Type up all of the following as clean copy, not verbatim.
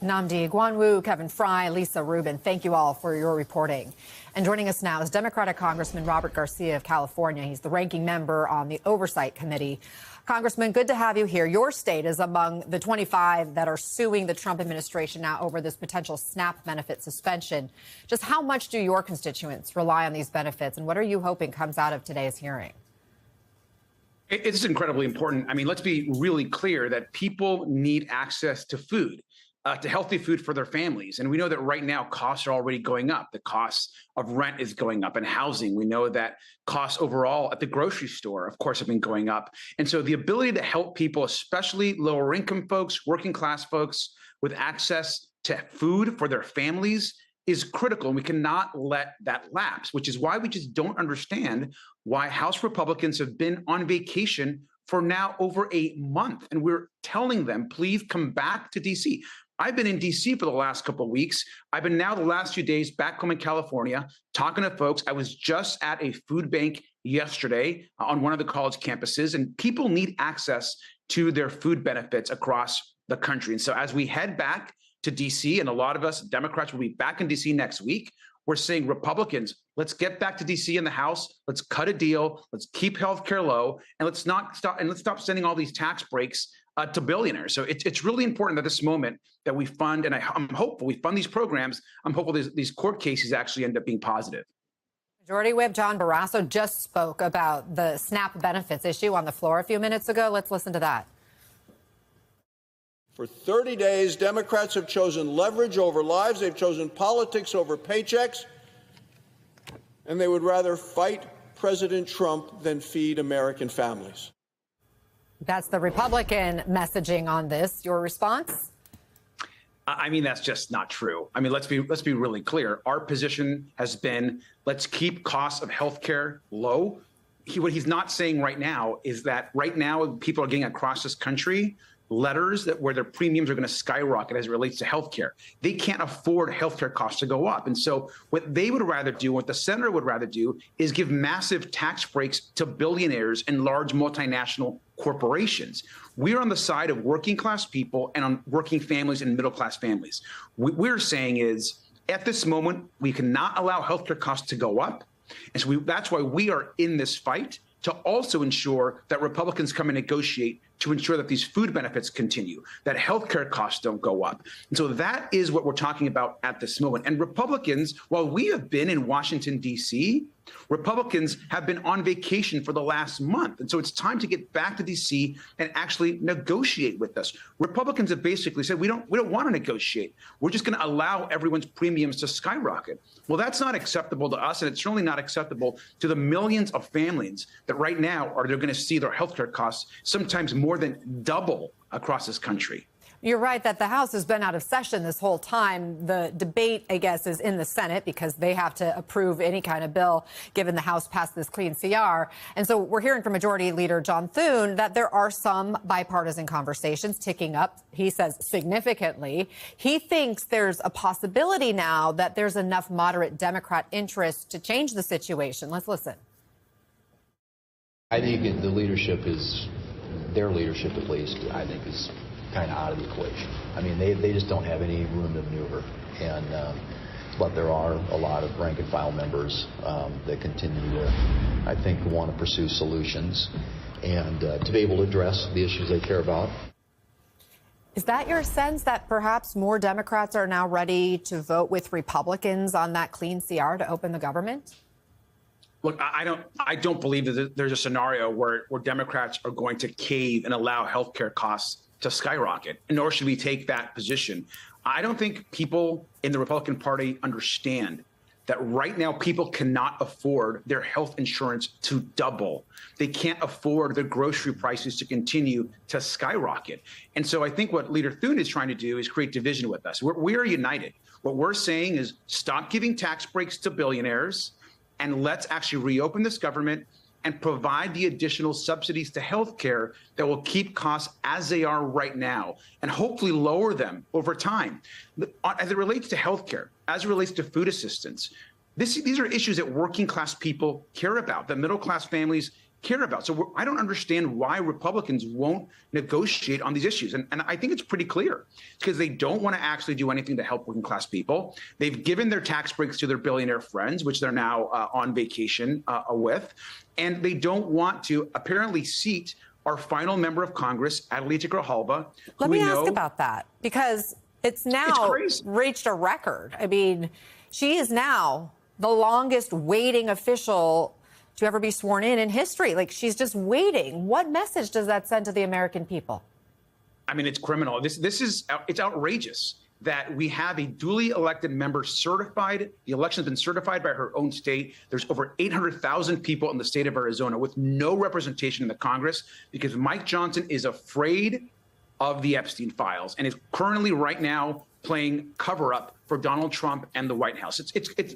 Namdi Guanwu, Kevin Fry, Lisa Rubin, thank you all for your reporting. And joining us now is Democratic Congressman Robert Garcia of California. He's the ranking member on the Oversight Committee. Congressman, good to have you here. Your state is among the 25 that are suing the Trump administration now over this potential SNAP benefit suspension. Just how much do your constituents rely on these benefits, and what are you hoping comes out of today's hearing? It's incredibly important. I mean, let's be really clear that people need access to food. To healthy food for their families. And we know that right now costs are already going up. The cost of rent is going up and housing. We know that costs overall at the grocery store, of course, have been going up. And so the ability to help people, especially lower income folks, working class folks, with access to food for their families is critical. And we cannot let that lapse, which is why we just don't understand why House Republicans have been on vacation for now over a month. And we're telling them, please come back to DC. I've been in D.C. for the last couple of weeks. I've been now the last few days back home in California talking to folks. I was just at a food bank yesterday on one of the college campuses, and people need access to their food benefits across the country. And so as we head back to D.C., and a lot of us Democrats will be back in D.C. next week, we're saying, Republicans, let's get back to D.C. in the House. Let's cut a deal. Let's keep healthcare low, and let's stop sending all these tax breaks to billionaires. So it's really important at this moment that we fund, and I'm hopeful we fund these programs. I'm hopeful these court cases actually end up being positive. Majority Whip John Barrasso just spoke about the SNAP benefits issue on the floor a few minutes ago. Let's listen to that. For 30 days, Democrats have chosen leverage over lives. They've chosen politics over paychecks. And they would rather fight President Trump than feed American families. That's the Republican messaging on this. Your response? I mean, that's just not true. I mean, let's be really clear. Our position has been, let's keep costs of healthcare low. What he's not saying right now is that right now people are getting across this country letters where their premiums are going to skyrocket as it relates to healthcare. They can't afford healthcare costs to go up. And so what they would rather do, what the senator would rather do, is give massive tax breaks to billionaires and large multinational corporations. We're on the side of working class people and on working families and middle class families. What we're saying is, at this moment, we cannot allow healthcare costs to go up. And so that's why we are in this fight, to also ensure that Republicans come and negotiate to ensure that these food benefits continue, that healthcare costs don't go up. And so that is what we're talking about at this moment. And Republicans, while we have been in Washington, D.C., Republicans have been on vacation for the last month. And so it's time to get back to D.C. and actually negotiate with us. Republicans have basically said, we don't want to negotiate. We're just going to allow everyone's premiums to skyrocket. Well, that's not acceptable to us, and it's certainly not acceptable to the millions of families that right now they're going to see their healthcare costs sometimes more than double across this country. You're right that the House has been out of session this whole time. The debate, I guess, is in the Senate because they have to approve any kind of bill given the House passed this clean CR. And so we're hearing from Majority Leader John Thune that there are some bipartisan conversations ticking up, he says, significantly. He thinks there's a possibility now that there's enough moderate Democrat interest to change the situation. Let's listen. I think the leadership is, their leadership at least, I think is kind of out of the equation. I mean, they just don't have any room to maneuver. And but there are a lot of rank and file members that continue to, I think, want to pursue solutions and to be able to address the issues they care about. Is that your sense that perhaps more Democrats are now ready to vote with Republicans on that clean CR to open the government? Look, I don't believe that there's a scenario where Democrats are going to cave and allow healthcare costs to skyrocket, nor should we take that position. I don't think people in the Republican Party understand that right now people cannot afford their health insurance to double. They can't afford their grocery prices to continue to skyrocket. And so I think what Leader Thune is trying to do is create division with us. We are united. What we're saying is stop giving tax breaks to billionaires and let's actually reopen this government and provide the additional subsidies to healthcare that will keep costs as they are right now and hopefully lower them over time. As it relates to healthcare, as it relates to food assistance, these are issues that working class people care about, that middle class families care about. So I don't understand why Republicans won't negotiate on these issues. And I think it's pretty clear. It's because they don't want to actually do anything to help working class people. They've given their tax breaks to their billionaire friends, which they're now on vacation with. And they don't want to apparently seat our final member of Congress, Adelita Grijalva. Let me ask about that, because it's now reached a record. I mean, she is now the longest waiting official to ever be sworn in history. Like, she's just waiting. What message does that send to the American people? I mean, it's criminal. It's outrageous that we have a duly elected member certified. The election has been certified by her own state. There's over 800,000 people in the state of Arizona with no representation in the Congress because Mike Johnson is afraid of the Epstein files and is currently right now playing cover up for Donald Trump and the White House.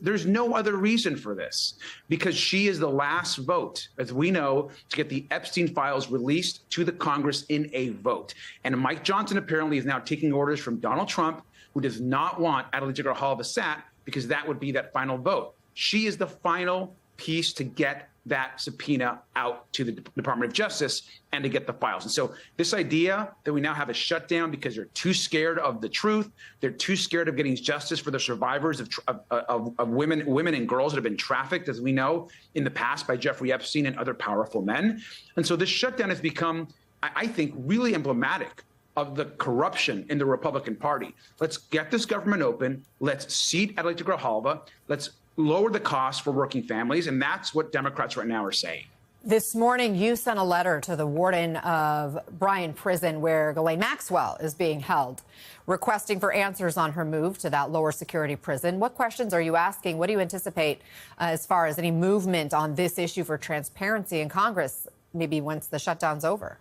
There's no other reason for this, because she is the last vote, as we know, to get the Epstein files released to the Congress in a vote. And Mike Johnson apparently is now taking orders from Donald Trump, who does not want Adelita Grijalva sat, because that would be that final vote. She is the final piece to get that subpoena out to the Department of Justice and to get the files. And so this idea that we now have a shutdown because they're too scared of the truth, they're too scared of getting justice for the survivors of women and girls that have been trafficked, as we know, in the past by Jeffrey Epstein and other powerful men. And so this shutdown has become, I think, really emblematic of the corruption in the Republican Party. Let's get this government open. Let's seat Adelita Grijalva. Let's lower the cost for working families. And that's what Democrats right now are saying. This morning, you sent a letter to the warden of Bryan Prison, where Ghislaine Maxwell is being held, requesting for answers on her move to that lower security prison. What questions are you asking? What do you anticipate as far as any movement on this issue for transparency in Congress, maybe once the shutdown's over?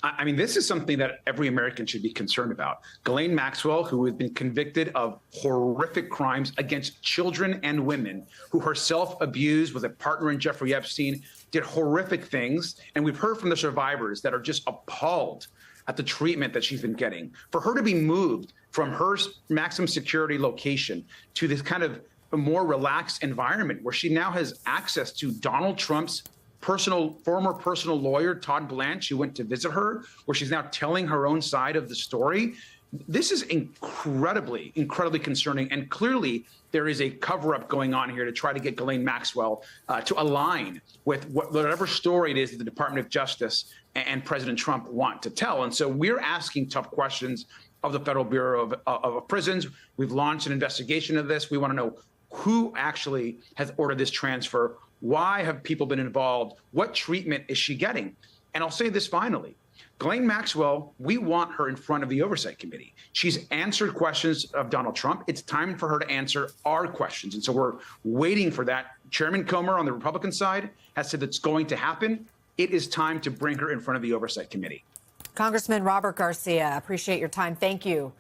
I mean, this is something that every American should be concerned about. Ghislaine Maxwell, who has been convicted of horrific crimes against children and women, who herself abused, was a partner in Jeffrey Epstein, did horrific things. And we've heard from the survivors that are just appalled at the treatment that she's been getting. For her to be moved from her maximum security location to this kind of a more relaxed environment where she now has access to Donald Trump's former personal lawyer, Todd Blanche, who went to visit her, where she's now telling her own side of the story. This is incredibly concerning. And clearly there is a cover up going on here to try to get Ghislaine Maxwell to align with whatever story it is that the Department of Justice and President Trump want to tell. And so we're asking tough questions of the Federal Bureau of Prisons. We've launched an investigation of this. We want to know who actually has ordered this transfer. Why have people been involved? What treatment is she getting? And I'll say this finally. Ghislaine Maxwell, we want her in front of the Oversight Committee. She's answered questions of Donald Trump. It's time for her to answer our questions. And so we're waiting for that. Chairman Comer on the Republican side has said that's going to happen. It is time to bring her in front of the Oversight Committee. Congressman Robert Garcia, appreciate your time. Thank you.